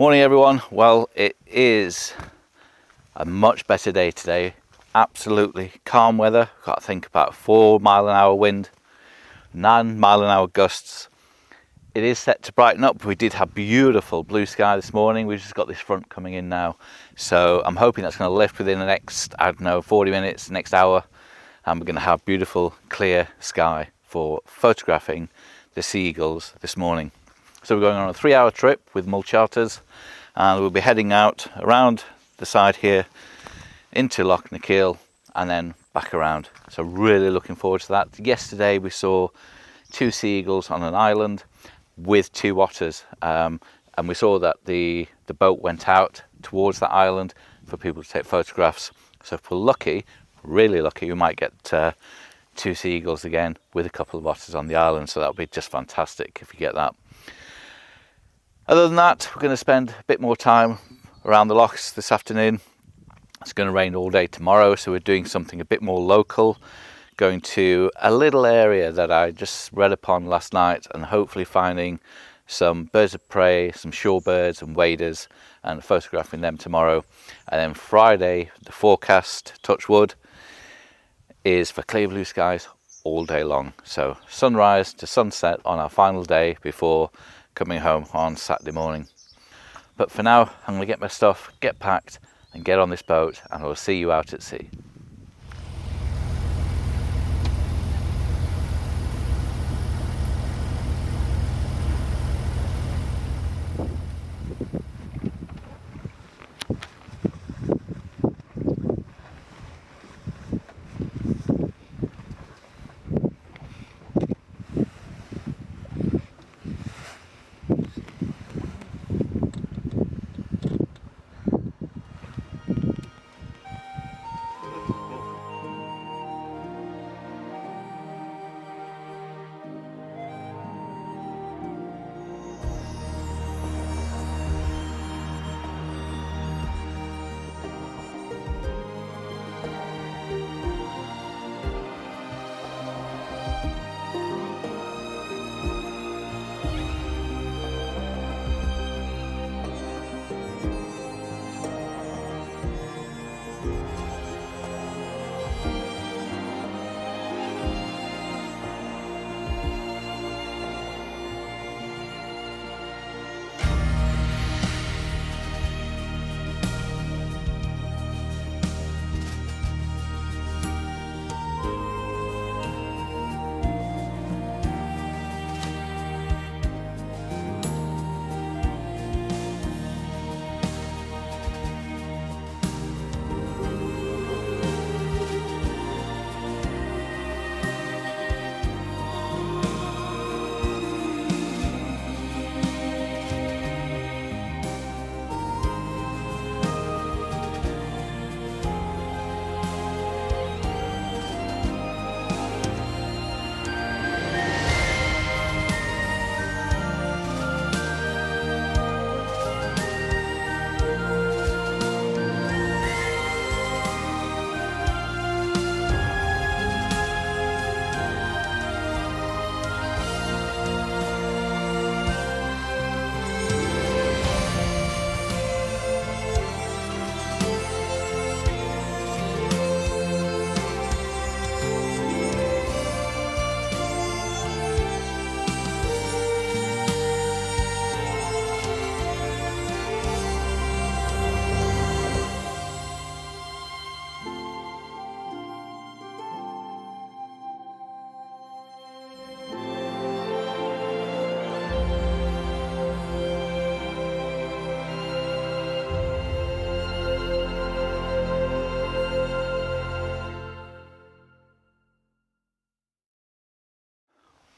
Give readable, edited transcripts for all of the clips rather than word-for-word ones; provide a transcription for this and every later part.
Morning everyone. Well, it is a much better day today. Absolutely calm weather. Got to think about 4-mile-an-hour wind, 9-mile-an-hour gusts. It is set to brighten up. We did have beautiful blue sky this morning. We've just got this front coming in now, so I'm hoping that's going to lift within the next, 40 minutes, next hour, and we're going to have beautiful clear sky for photographing the sea eagles this morning. So we're going on a 3-hour trip with Mull Charters, and we'll be heading out around the side here into Loch Nakeal and then back around. So really looking forward to that. Yesterday we saw 2 sea eagles on an island with 2 otters, and we saw that the boat went out towards that island for people to take photographs. So if we're lucky, really lucky, we might get 2 sea eagles again with a couple of otters on the island. So that'll be just fantastic if you get that. Other than that, we're going to spend a bit more time around the lochs this afternoon. It's going to rain all day tomorrow, so we're doing something a bit more local, going to a little area that I just read upon last night and hopefully finding some birds of prey, some shorebirds and waders, and photographing them tomorrow. And then Friday, the forecast, touch wood, is for clear blue skies all day long. So sunrise to sunset on our final day before coming home on Saturday morning. But for now, I'm going to get my stuff, get packed and get on this boat, and I'll see you out at sea.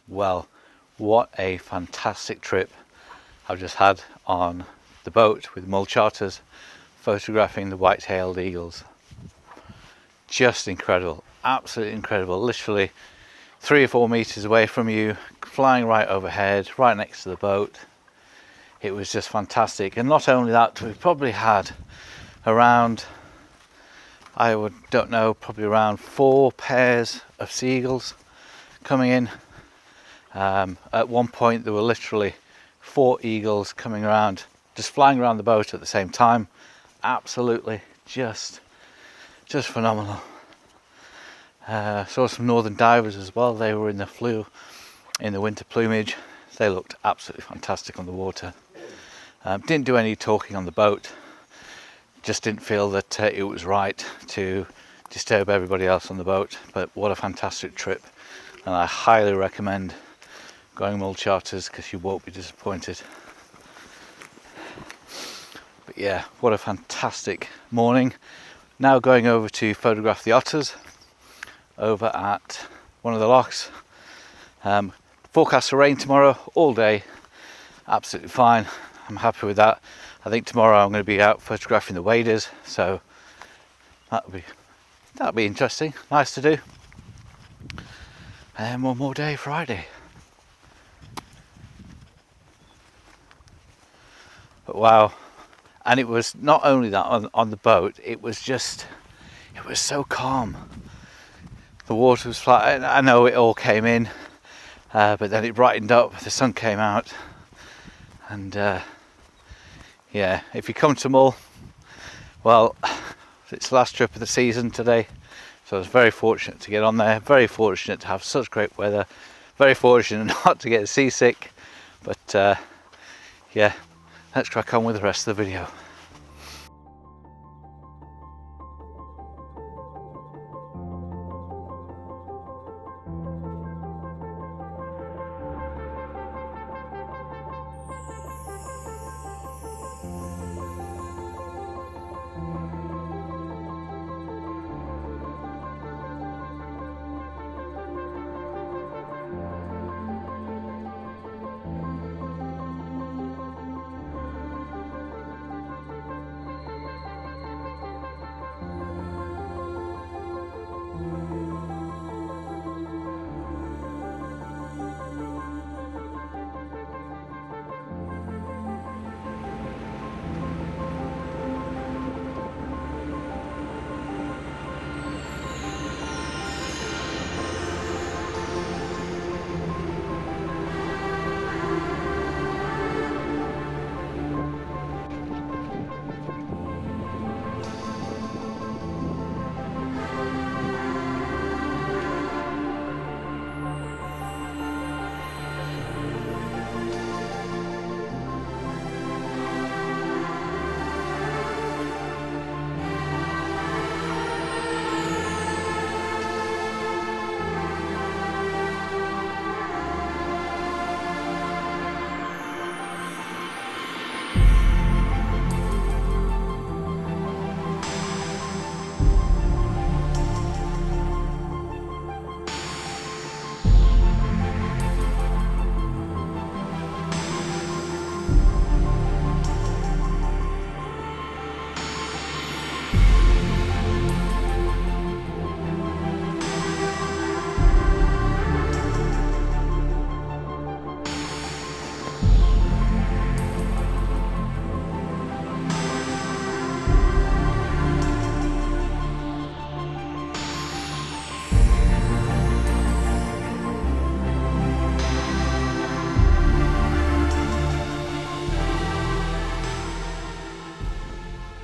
Well, what a fantastic trip I've just had on the boat with Mull Charters, photographing the white-tailed eagles. Just incredible, absolutely incredible. Literally 3 or 4 meters away from you, flying right overhead, right next to the boat. It was just fantastic. And not only that, we've probably had around, probably around 4 pairs of seagulls coming in. At one point there were literally 4 eagles coming around just flying around the boat at the same time. Absolutely just phenomenal. Saw some northern divers as well. They were in the winter plumage. They looked absolutely fantastic on the water. Didn't do any talking on the boat. Just didn't feel that it was right to disturb everybody else on the boat. But what a fantastic trip, and I highly recommend going Mull Charters because you won't be disappointed. But yeah, what a fantastic morning. Now going over to photograph the otters over at one of the locks. Forecast for rain tomorrow all day. Absolutely fine. I'm happy with that. I think tomorrow I'm going to be out photographing the waders, so that'll be interesting. Nice to do. And then one more day, Friday. But wow. And it was not only that on the boat, it was so calm. The water was flat. I know it all came in, but then it brightened up, the sun came out, and yeah, if you come to Mull, well, it's the last trip of the season today, so I was very fortunate to get on there, very fortunate to have such great weather, very fortunate not to get seasick, but yeah, let's crack on with the rest of the video.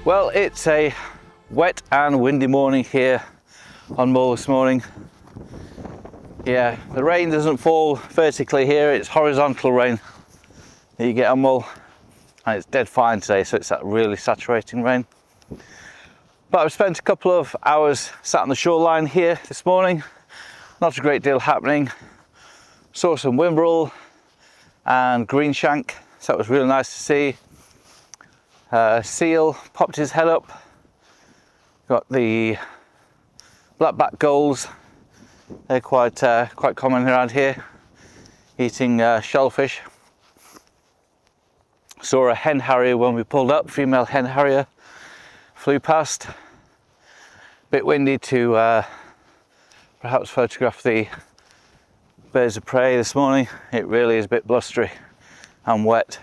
Well, it's a wet and windy morning here on Mull this morning. Yeah, the rain doesn't fall vertically here, it's horizontal rain that you get on Mull, and it's dead fine today, so it's that really saturating rain. But I've spent a couple of hours sat on the shoreline here this morning, not a great deal happening. Saw some whimbrel and greenshank, so that was really nice to see. Seal popped his head up. Got the black-backed gulls. They're quite common around here, eating shellfish. Saw a hen harrier when we pulled up. Female hen harrier flew past. Bit windy to perhaps photograph the birds of prey this morning. It really is a bit blustery and wet.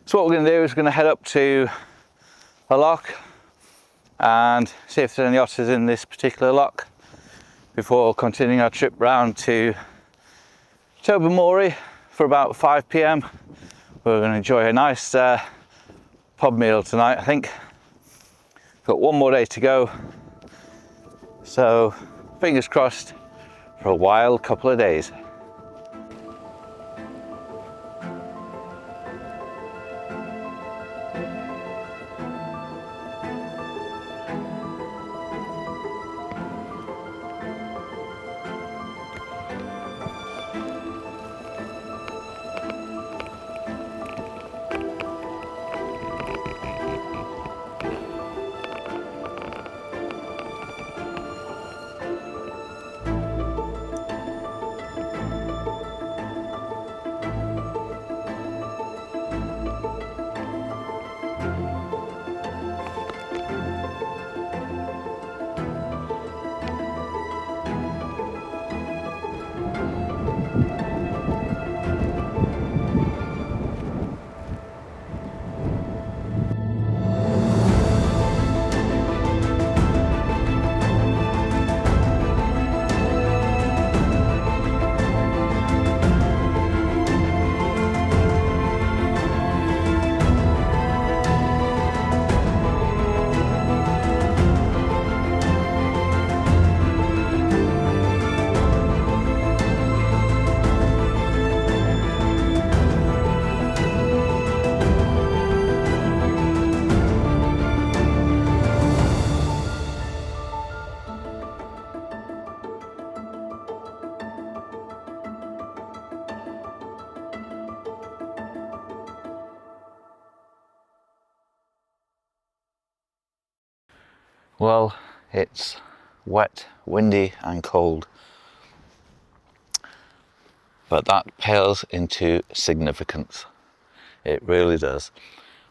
So what we're going to do is we're going to head up to a lock and see if there's any otters in this particular lock before continuing our trip round to Tobermory for about 5 p.m. We're going to enjoy a nice pub meal tonight, I think. Got one more day to go, so fingers crossed for a wild couple of days. Well, it's wet, windy and cold, but that pales into significance. It really does.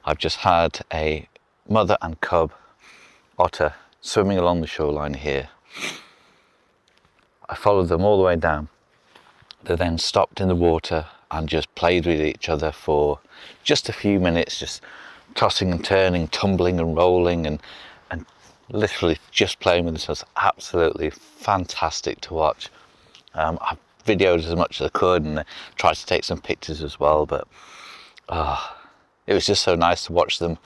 I've just had a mother and cub otter swimming along the shoreline here. I followed them all the way down. They then stopped in the water and just played with each other for just a few minutes, just tossing and turning, tumbling and rolling and literally just playing with themselves. Absolutely fantastic to watch. I videoed as much as I could and tried to take some pictures as well, but it was just so nice to watch them,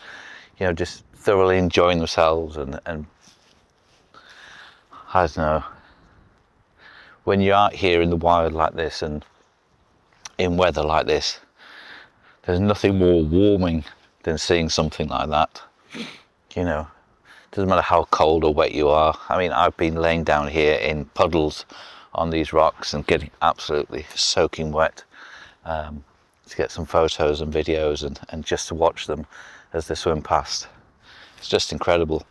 you know, just thoroughly enjoying themselves and I don't know, when you're out here in the wild like this and in weather like this, there's nothing more warming than seeing something like that. You know, doesn't matter how cold or wet you are. I mean, I've been laying down here in puddles on these rocks and getting absolutely soaking wet to get some photos and videos and just to watch them as they swim past. It's just incredible.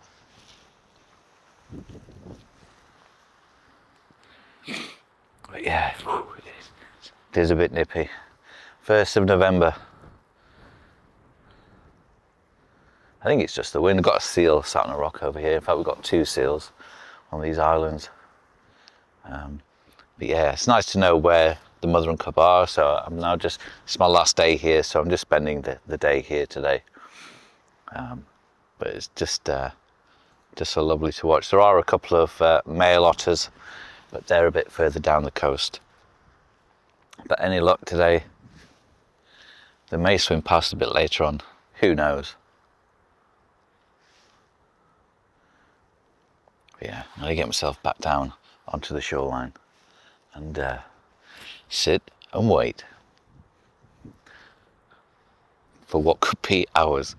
But yeah, it is a bit nippy. 1st of November. I think it's just the wind. We've got a seal sat on a rock over here. In fact, we've got 2 seals on these islands. But yeah, it's nice to know where the mother and cub are. So I'm now it's my last day here, so I'm just spending the day here today. But it's just so lovely to watch. There are a couple of male otters, but they're a bit further down the coast. But any luck today, they may swim past a bit later on. Who knows? But yeah, I'm going to get myself back down onto the shoreline and sit and wait for what could be hours.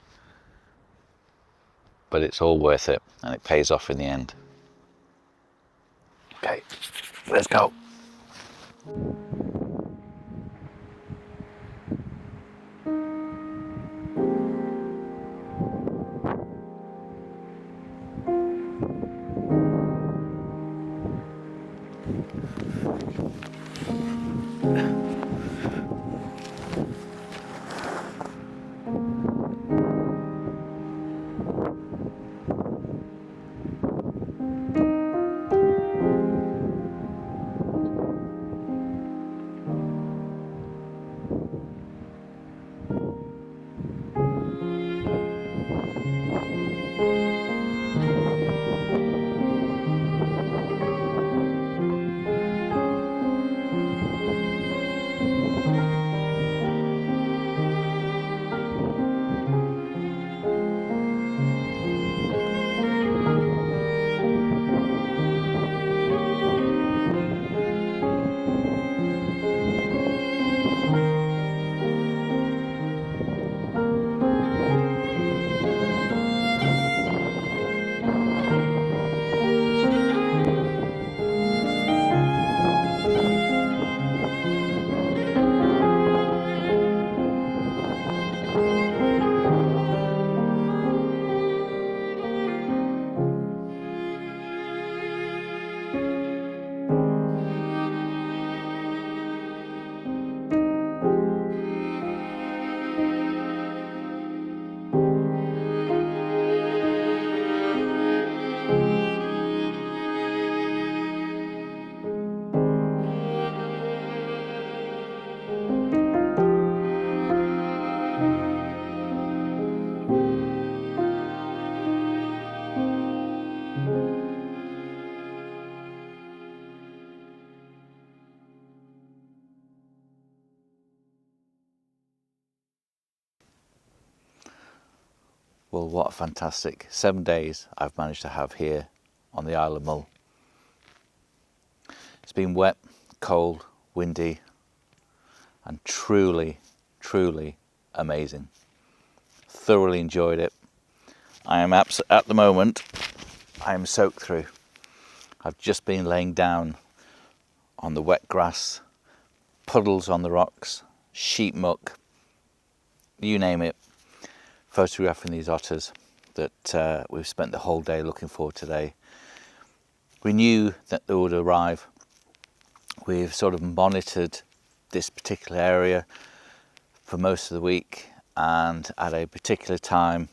But it's all worth it and it pays off in the end. Okay, let's go. Well, what a fantastic 7 days I've managed to have here on the Isle of Mull. It's been wet, cold, windy, and truly, truly amazing. Thoroughly enjoyed it. I am at the moment, I am soaked through. I've just been laying down on the wet grass, puddles on the rocks, sheep muck, you name it, photographing these otters that we've spent the whole day looking for today. We knew that they would arrive. We've sort of monitored this particular area for most of the week, and at a particular time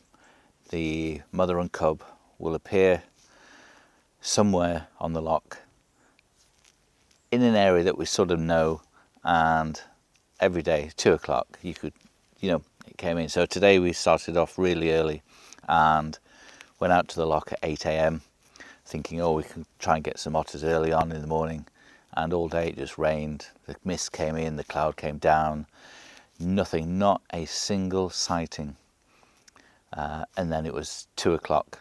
the mother and cub will appear somewhere on the loch in an area that we sort of know, and every day 2 o'clock it came in. So today we started off really early and went out to the loch at 8 a.m. thinking, we can try and get some otters early on in the morning, and all day it just rained. The mist came in, the cloud came down, nothing, not a single sighting. And then it was 2 o'clock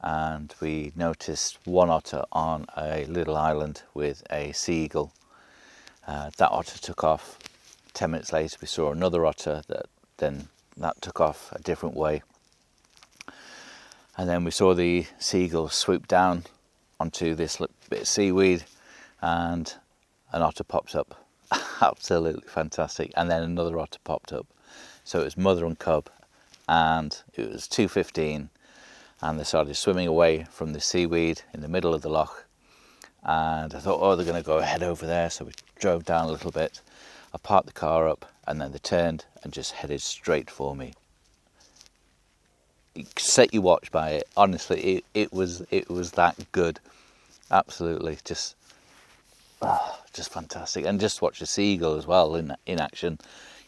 and we noticed one otter on a little island with a sea eagle. That otter took off. 10 minutes later we saw another otter that took off a different way, and then we saw the sea eagle swoop down onto this bit of seaweed and an otter pops up. Absolutely fantastic. And then another otter popped up. So it was mother and cub, and it was 2:15 and they started swimming away from the seaweed in the middle of the loch, and I thought, they're going to go head over there. So we drove down a little bit. I parked the car up and then they turned and just headed straight for me. You set your watch by it. Honestly, it was that good. Absolutely, just fantastic. And just watch the seagull as well in action,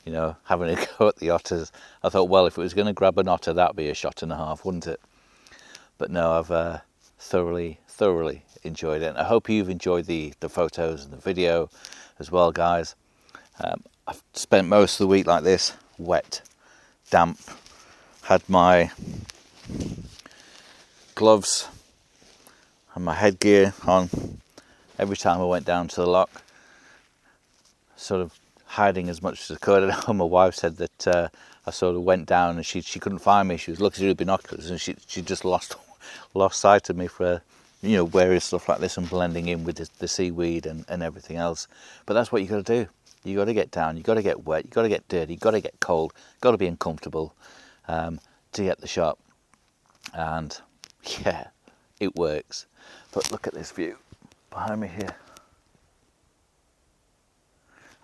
having a go at the otters. I thought, well, if it was going to grab an otter, that'd be a shot and a half, wouldn't it? But no, I've thoroughly enjoyed it. And I hope you've enjoyed the photos and the video as well, guys. I've spent most of the week like this, wet, damp, had my gloves and my headgear on every time I went down to the loch, sort of hiding as much as I could. And my wife said that I sort of went down and she couldn't find me. She was looking through the binoculars and she just lost sight of me for various stuff like this and blending in with the seaweed and everything else. But that's what you got to do. You got to get down, you got to get wet, you got to get dirty, you got to get cold, got to be uncomfortable to get the shot. And yeah, it works. But look at this view behind me here.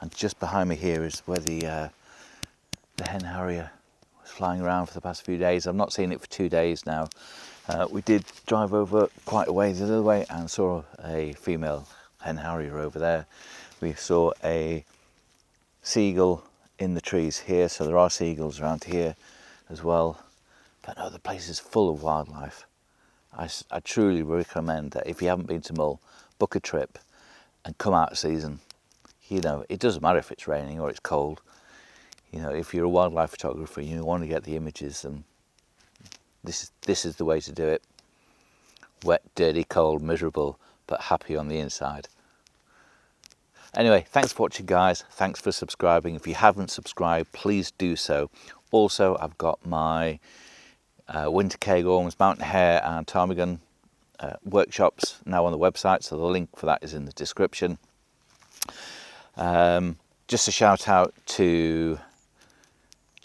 And just behind me here is where the hen harrier was flying around for the past few days. I've not seen it for 2 days now. We did drive over quite a way the other way and saw a female hen harrier over there. We saw a seagull in the trees here, so there are seagulls around here as well. But no, the place is full of wildlife. I truly recommend that if you haven't been to Mull, book a trip and come out of season. It doesn't matter if it's raining or it's cold. If you're a wildlife photographer and you want to get the images, then this is the way to do it. Wet, dirty, cold, miserable, but happy on the inside. Anyway, thanks for watching, guys. Thanks for subscribing. If you haven't subscribed, please do so. Also, I've got my winter Cairngorms, mountain hare and ptarmigan workshops now on the website, so the link for that is in the description. Just a shout out to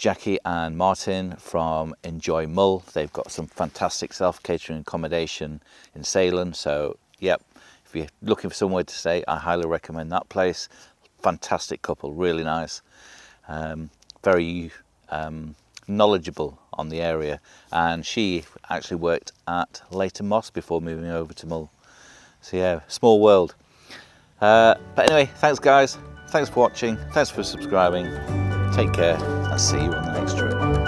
Jackie and Martin from Enjoy Mull. They've got some fantastic self-catering accommodation in Salem. So, yep, if you're looking for somewhere to stay, I highly recommend that place. Fantastic couple, really nice. Very knowledgeable on the area. And she actually worked at Leighton Moss before moving over to Mull. So, yeah, small world. But anyway, thanks guys. Thanks for watching. Thanks for subscribing. Take care and see you on the next trip.